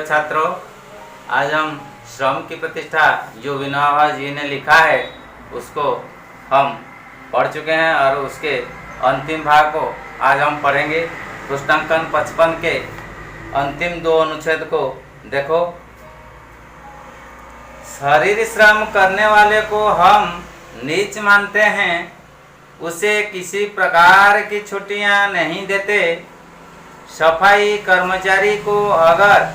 छात्रों, आज हम श्रम की प्रतिष्ठा जो विनोबा जी ने लिखा है उसको हम पढ़ चुके हैं और उसके अंतिम भाग को आज हम पढ़ेंगे। पृष्ठांकन 55 के अंतिम 2 अनुच्छेद को देखो। शरीर श्रम करने वाले को हम नीच मानते हैं, उसे किसी प्रकार की छुट्टियां नहीं देते। सफाई कर्मचारी को अगर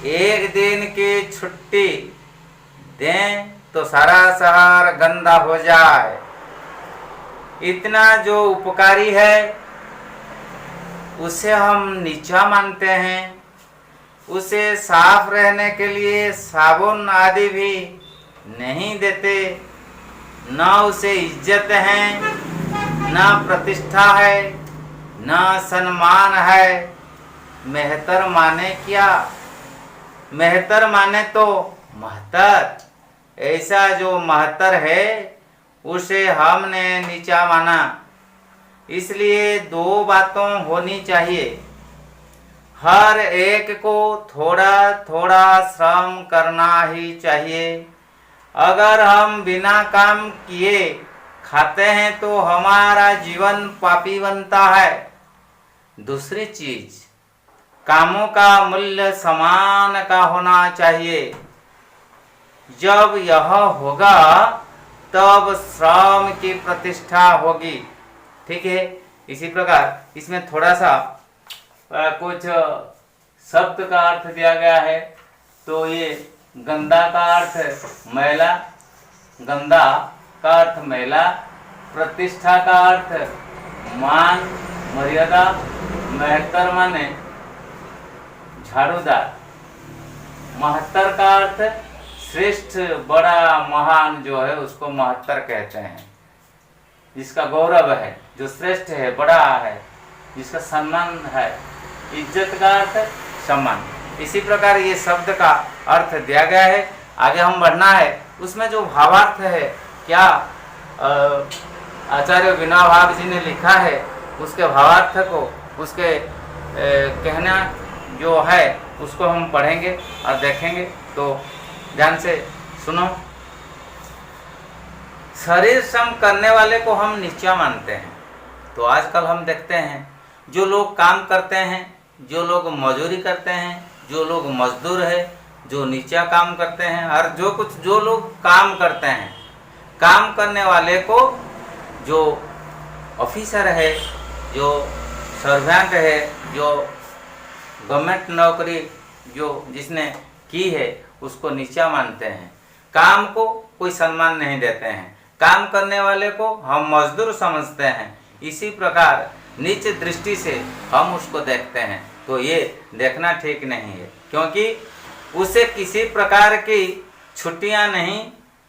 एक दिन की छुट्टी दें तो सारा शहर गंदा हो जाए। इतना जो उपकारी है उसे हम नीचा मानते हैं। उसे साफ रहने के लिए साबुन आदि भी नहीं देते। न उसे इज्जत है, न प्रतिष्ठा है, न सम्मान है। मेहतर माने क्या? मेहतर माने तो महतर। ऐसा जो महतर है उसे हमने नीचा माना। इसलिए 2 बातों होनी चाहिए। हर एक को थोड़ा थोड़ा श्रम करना ही चाहिए। अगर हम बिना काम किए खाते हैं तो हमारा जीवन पापी बनता है। दूसरी चीज, कामों का मूल्य समान का होना चाहिए। जब यह होगा तब श्रम की प्रतिष्ठा होगी। ठीक है। इसी प्रकार इसमें थोड़ा सा कुछ शब्द का अर्थ दिया गया है। तो ये गंदा का अर्थ मैला, गंदा का अर्थ मैला, प्रतिष्ठा का अर्थ मान मर्यादा, महत्तर माने झाड़ूदार, महत्तर का अर्थ श्रेष्ठ, बड़ा, महान जो है उसको महत्तर कहते हैं। जिसका गौरव है, जो श्रेष्ठ है, बड़ा है, जिसका सम्मान है। इज्जत का अर्थ सम्मान। इसी प्रकार ये शब्द का अर्थ दिया गया है। आगे हम बढ़ना है। उसमें जो भावार्थ है, क्या आचार्य विनोबा जी ने लिखा है, उसके भावार्थ को, उसके कहना जो है उसको हम पढ़ेंगे और देखेंगे। तो ध्यान से सुनो। शरीर श्रम करने वाले को हम नीचा मानते हैं। तो आजकल हम देखते हैं जो लोग काम करते हैं, जो लोग मजदूरी करते हैं, जो लोग मजदूर है, जो नीचा काम करते हैं, और जो लोग काम करते हैं, काम करने वाले को जो ऑफिसर है, जो सर्वेंट है, जो गवर्नमेंट नौकरी जो जिसने की है उसको नीचा मानते हैं। काम को कोई सम्मान नहीं देते हैं। काम करने वाले को हम मजदूर समझते हैं। इसी प्रकार नीच दृष्टि से हम उसको देखते हैं। तो ये देखना ठीक नहीं है, क्योंकि उसे किसी प्रकार की छुट्टियां नहीं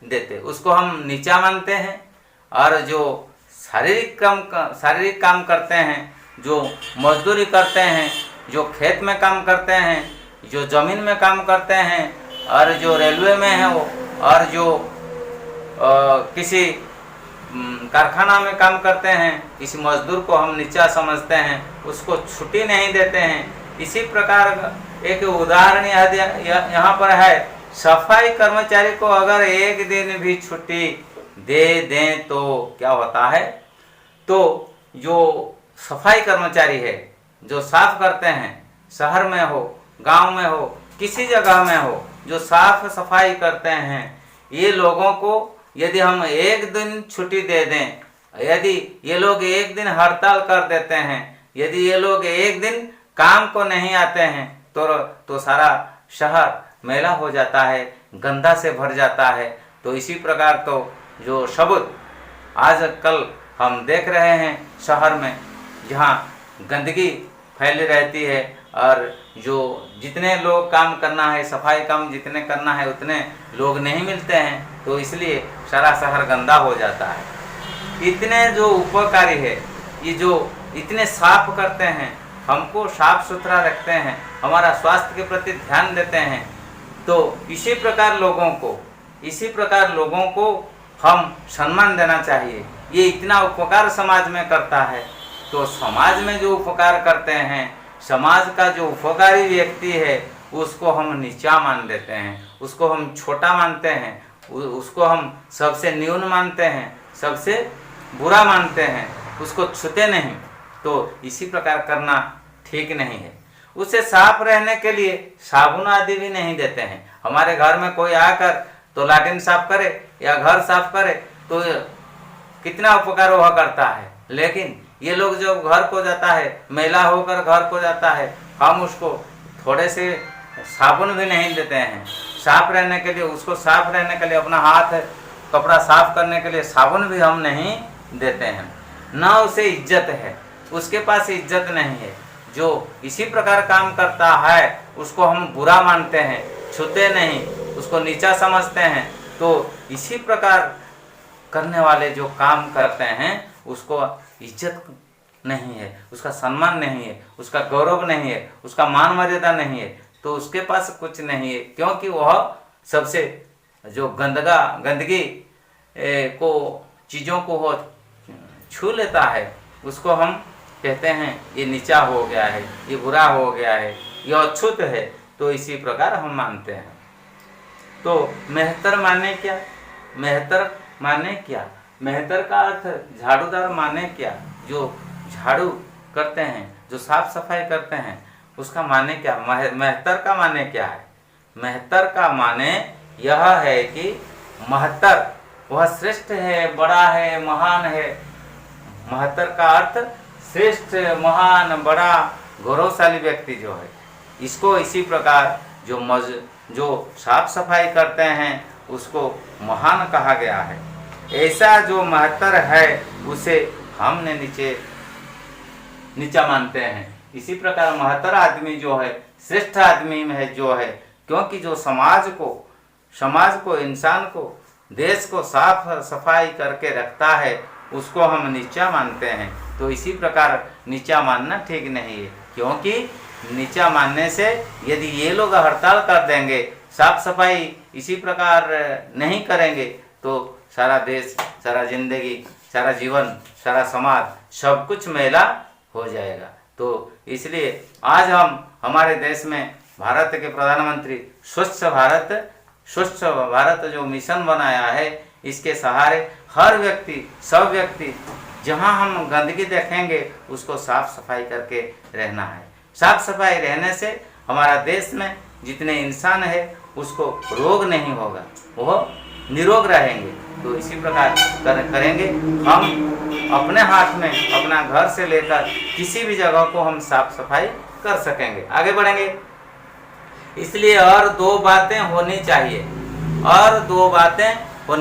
देते, उसको हम नीचा मानते हैं। और जो शारीरिक काम करते हैं, जो मजदूरी करते हैं, जो खेत में काम करते हैं, जो जमीन में काम करते हैं, और जो रेलवे में है वो, और जो किसी कारखाना में काम करते हैं, किसी मजदूर को हम नीचा समझते हैं, उसको छुट्टी नहीं देते हैं। इसी प्रकार एक उदाहरण यहाँ पर है। सफाई कर्मचारी को अगर एक दिन भी छुट्टी दे दें तो क्या होता है? तो जो सफाई कर्मचारी है, जो साफ करते हैं, शहर में हो, गांव में हो, किसी जगह में हो, जो साफ सफाई करते हैं, ये लोगों को यदि हम एक दिन छुट्टी दे दें, यदि ये लोग एक दिन हड़ताल कर देते हैं, यदि ये लोग एक दिन काम को नहीं आते हैं तो सारा शहर मैला हो जाता है, गंदा से भर जाता है। तो इसी प्रकार तो जो शब्द आजकल हम देख रहे हैं शहर में, जहाँ गंदगी फैली रहती है, और जो जितने लोग काम करना है, सफाई काम जितने करना है, उतने लोग नहीं मिलते हैं। तो इसलिए सारा शहर गंदा हो जाता है। इतने जो उपकारी है, ये जो इतने साफ करते हैं, हमको साफ सुथरा रखते हैं, हमारा स्वास्थ्य के प्रति ध्यान देते हैं, तो इसी प्रकार लोगों को हम सम्मान देना चाहिए। ये इतना उपकार समाज में करता है, तो समाज में जो उपकार करते हैं, समाज का जो उपकारी व्यक्ति है उसको हम नीचा मान देते हैं, उसको हम छोटा मानते हैं, उसको हम सबसे न्यून मानते हैं, सबसे बुरा मानते हैं, उसको छूते नहीं। तो इसी प्रकार करना ठीक नहीं है। उसे साफ रहने के लिए साबुन आदि भी नहीं देते हैं। हमारे घर में कोई आकर तो लैट्रिन साफ करे या घर साफ करे तो कितना उपकार वह करता है, लेकिन ये लोग जो घर को जाता है, मैला होकर घर को जाता है, हम उसको थोड़े से साबुन भी नहीं देते हैं साफ रहने के लिए। उसको साफ रहने के लिए अपना हाथ कपड़ा साफ करने के लिए साबुन भी हम नहीं देते हैं। ना उसे इज्जत है, उसके पास इज्जत नहीं है। जो इसी प्रकार काम करता है उसको हम बुरा मानते हैं, छूते नहीं, उसको नीचा समझते हैं। तो इसी प्रकार करने वाले जो काम करते हैं उसको इज्जत नहीं है, उसका सम्मान नहीं है, उसका गौरव नहीं है, उसका मान मर्यादा नहीं है, तो उसके पास कुछ नहीं है, क्योंकि वह सबसे जो गंदगी को चीज़ों को वो छू लेता है, उसको हम कहते हैं ये नीचा हो गया है, ये बुरा हो गया है, ये अछूत है। तो इसी प्रकार हम मानते हैं। तो मेहतर माने क्या? मेहतर माने क्या? मेहतर का अर्थ झाड़ूदार माने क्या? जो झाड़ू करते हैं, जो साफ सफाई करते हैं, उसका माने क्या? मेहतर का माने क्या है? मेहतर का माने यह है कि महतर वह श्रेष्ठ है, बड़ा है, महान है। महतर का अर्थ श्रेष्ठ, महान, बड़ा, गौरवशाली व्यक्ति जो है। इसको इसी प्रकार जो साफ सफाई करते हैं उसको महान कहा गया है। ऐसा जो महतर है उसे हमने नीचा मानते हैं। इसी प्रकार महतर आदमी जो है श्रेष्ठ आदमी में जो है, क्योंकि जो समाज को, इंसान को, देश को साफ सफाई करके रखता है उसको हम नीचा मानते हैं। तो इसी प्रकार नीचा मानना ठीक नहीं है, क्योंकि नीचा मानने से यदि ये लोग हड़ताल कर देंगे, साफ सफाई इसी प्रकार नहीं करेंगे, तो सारा देश, सारा जिंदगी, सारा जीवन, सारा समाज सब कुछ मैला हो जाएगा। तो इसलिए आज हम हमारे देश में भारत के प्रधानमंत्री स्वच्छ भारत जो मिशन बनाया है, इसके सहारे हर व्यक्ति, सब व्यक्ति जहां हम गंदगी देखेंगे उसको साफ सफाई करके रहना है। साफ सफाई रहने से हमारा देश में जितने इंसान है उसको रोग नहीं होगा, वह निरोग रहेंगे। तो इसी प्रकार करेंगे हम अपने हाथ में, अपना घर से लेकर किसी भी जगह को हम साफ सफाई कर सकेंगे, आगे बढ़ेंगे। इसलिए और दो बातें होनी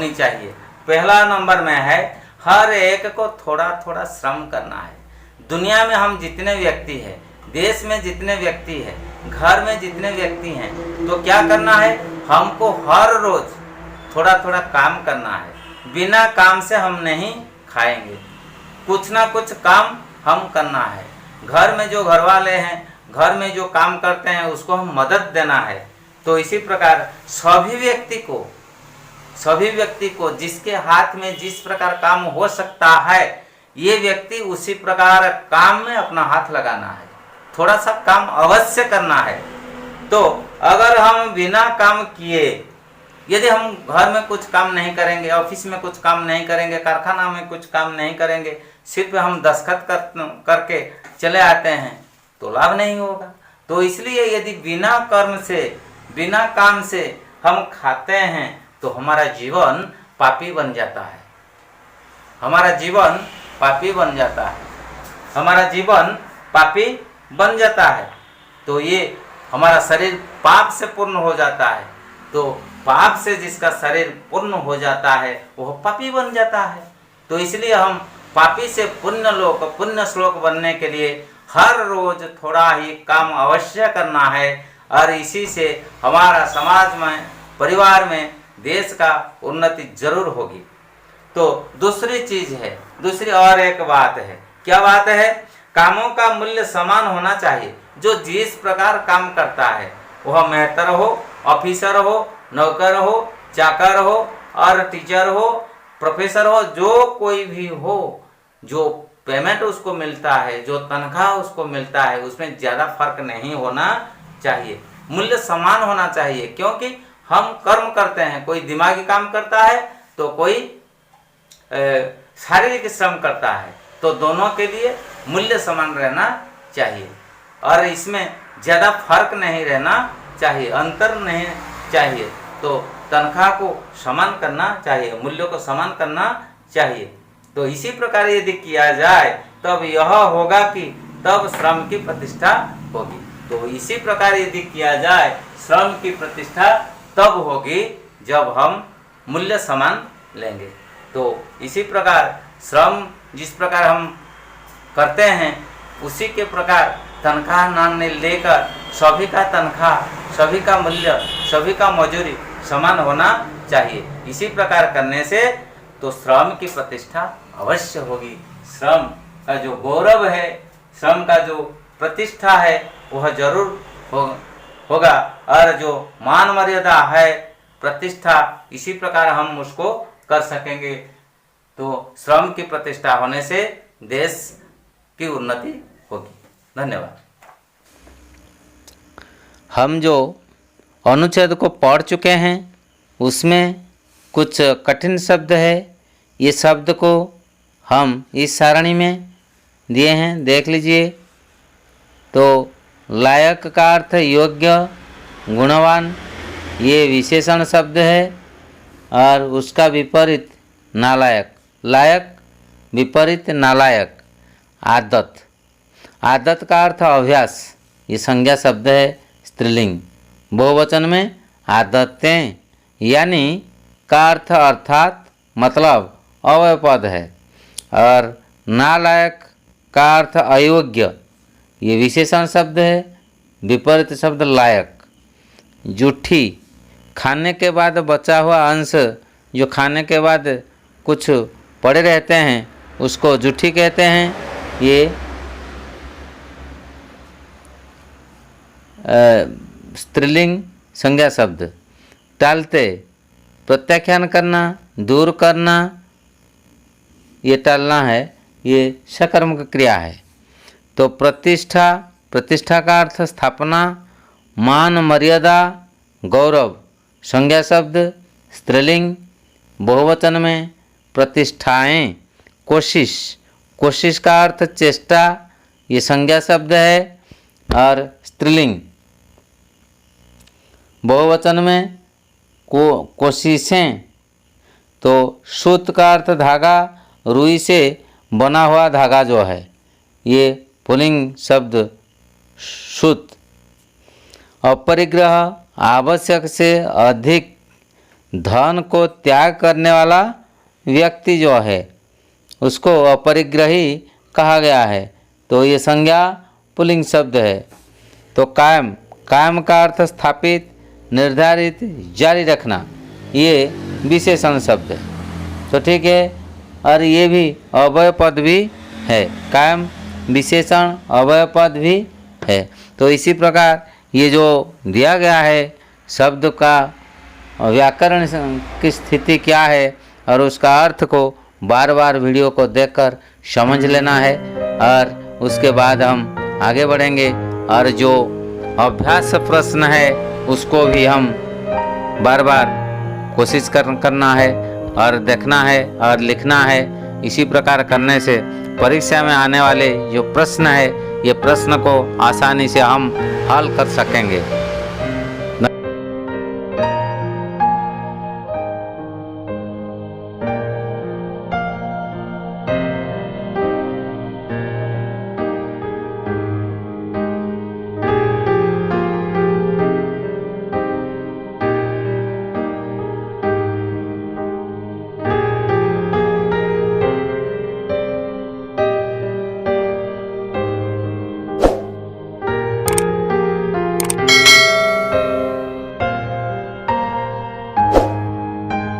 चाहिए। पहला नंबर में है हर एक को थोड़ा थोड़ा श्रम करना है। दुनिया में हम जितने व्यक्ति हैं, देश में जितने व्यक्ति हैं, घर में जितने व्यक्ति हैं, तो क्या करना है? हमको हर रोज थोड़ा थोड़ा काम करना है। बिना काम से हम नहीं खाएंगे, कुछ ना कुछ काम हम करना है। घर में जो घर वाले हैं, घर में जो काम करते हैं, उसको हम मदद देना है। तो इसी प्रकार सभी व्यक्ति को जिसके हाथ में जिस प्रकार काम हो सकता है, ये व्यक्ति उसी प्रकार काम में अपना हाथ लगाना है, थोड़ा सा काम अवश्य करना है। तो अगर हम बिना काम किए, यदि हम घर में कुछ काम नहीं करेंगे, ऑफिस में कुछ काम नहीं करेंगे, कारखाना में कुछ काम नहीं करेंगे, सिर्फ हम दस्तखत करके चले आते हैं, तो लाभ नहीं होगा। तो इसलिए यदि बिना बिना काम से हम खाते हैं तो हमारा जीवन पापी बन जाता है, हमारा जीवन पापी बन जाता है। तो ये हमारा शरीर पाप से पूर्ण हो जाता है। तो पाप से जिसका शरीर पूर्ण हो जाता है वह पापी बन जाता है। तो इसलिए हम पापी से पुण्य श्लोक बनने के लिए हर रोज थोड़ा ही काम अवश्य करना है, और इसी से हमारा समाज में, परिवार में, देश का उन्नति जरूर होगी। तो दूसरी और एक बात है। क्या बात है? कामों का मूल्य समान होना चाहिए। जो जिस प्रकार काम करता है, वह मेहतर हो, ऑफिसर हो, नौकर हो, चाकर हो, और टीचर हो, प्रोफेसर हो, जो कोई भी हो, जो पेमेंट उसको मिलता है, जो तनख्वाह उसको मिलता है, उसमें ज़्यादा फर्क नहीं होना चाहिए। मूल्य समान होना चाहिए, क्योंकि हम कर्म करते हैं, कोई दिमागी काम करता है तो कोई शारीरिक श्रम करता है, तो दोनों के लिए मूल्य समान रहना चाहिए और इसमें ज़्यादा फर्क नहीं रहना चाहिए, अंतर नहीं चाहिए। तो तनख्वाह को समान करना चाहिए, मूल्यों को समान करना चाहिए। तो इसी प्रकार यदि किया जाए तब यह होगा कि तब श्रम की प्रतिष्ठा होगी। तो इसी प्रकार यदि किया जाए श्रम की प्रतिष्ठा तब होगी जब हम मूल्य समान लेंगे। तो इसी प्रकार श्रम जिस प्रकार हम करते हैं उसी के प्रकार तनख्वाह नाम लेकर सभी का तनख्वाह, सभी का मूल्य, सभी का मजूरी समान होना चाहिए। इसी प्रकार करने से तो श्रम की प्रतिष्ठा अवश्य होगी। श्रम का जो गौरव है, श्रम का जो प्रतिष्ठा है वह जरूर होगा और जो मान मर्यादा है, प्रतिष्ठा, इसी प्रकार हम उसको कर सकेंगे। तो श्रम की प्रतिष्ठा होने से देश की उन्नति होगी। धन्यवाद। हम जो अनुच्छेद को पढ़ चुके हैं उसमें कुछ कठिन शब्द है, ये शब्द को हम इस सारणी में दिए हैं, देख लीजिए। तो लायक का अर्थ योग्य, गुणवान, ये विशेषण शब्द है और उसका विपरीत नालायक। लायक विपरीत नालायक। आदत, आदत का अर्थ अभ्यास, ये संज्ञा शब्द है, स्त्रीलिंग। बहुवचन में आदतें, यानी का अर्थ अर्थात मतलब अव्यय पद है। और नालायक का अर्थ अयोग्य, ये विशेषण शब्द है, विपरीत शब्द लायक। जूठी, खाने के बाद बचा हुआ अंश, जो खाने के बाद कुछ पड़े रहते हैं उसको जूठी कहते हैं। ये स्त्रीलिंग संज्ञा शब्द। टालते, प्रत्याख्यान करना, दूर करना, ये टालना है, ये सकर्मक क्रिया है। तो प्रतिष्ठा, प्रतिष्ठा का अर्थ स्थापना, मान मर्यादा, गौरव, संज्ञा शब्द, स्त्रीलिंग। बहुवचन में प्रतिष्ठाएं। कोशिश, कोशिश का अर्थ चेष्टा, ये संज्ञा शब्द है और स्त्रीलिंग। बहुवचन में कोशिशें। तो सूत का अर्थ धागा, रुई से बना हुआ धागा जो है, ये पुल्लिंग शब्द सूत। अपरिग्रह, आवश्यक से अधिक धन को त्याग करने वाला व्यक्ति जो है उसको अपरिग्रही कहा गया है। तो ये संज्ञा पुल्लिंग शब्द है। तो कायम, कायम का अर्थ स्थापित, निर्धारित, जारी रखना, ये विशेषण शब्द है। तो ठीक है, और ये भी अव्यय पद भी है, कायम विशेषण अव्यय पद भी है। तो इसी प्रकार ये जो दिया गया है शब्द का व्याकरण की स्थिति क्या है और उसका अर्थ को बार बार वीडियो को देखकर समझ लेना है और उसके बाद हम आगे बढ़ेंगे। और जो अभ्यास प्रश्न है उसको भी हम बार बार कोशिश करना है और देखना है और लिखना है। इसी प्रकार करने से परीक्षा में आने वाले जो प्रश्न है ये प्रश्न को आसानी से हम हल कर सकेंगे।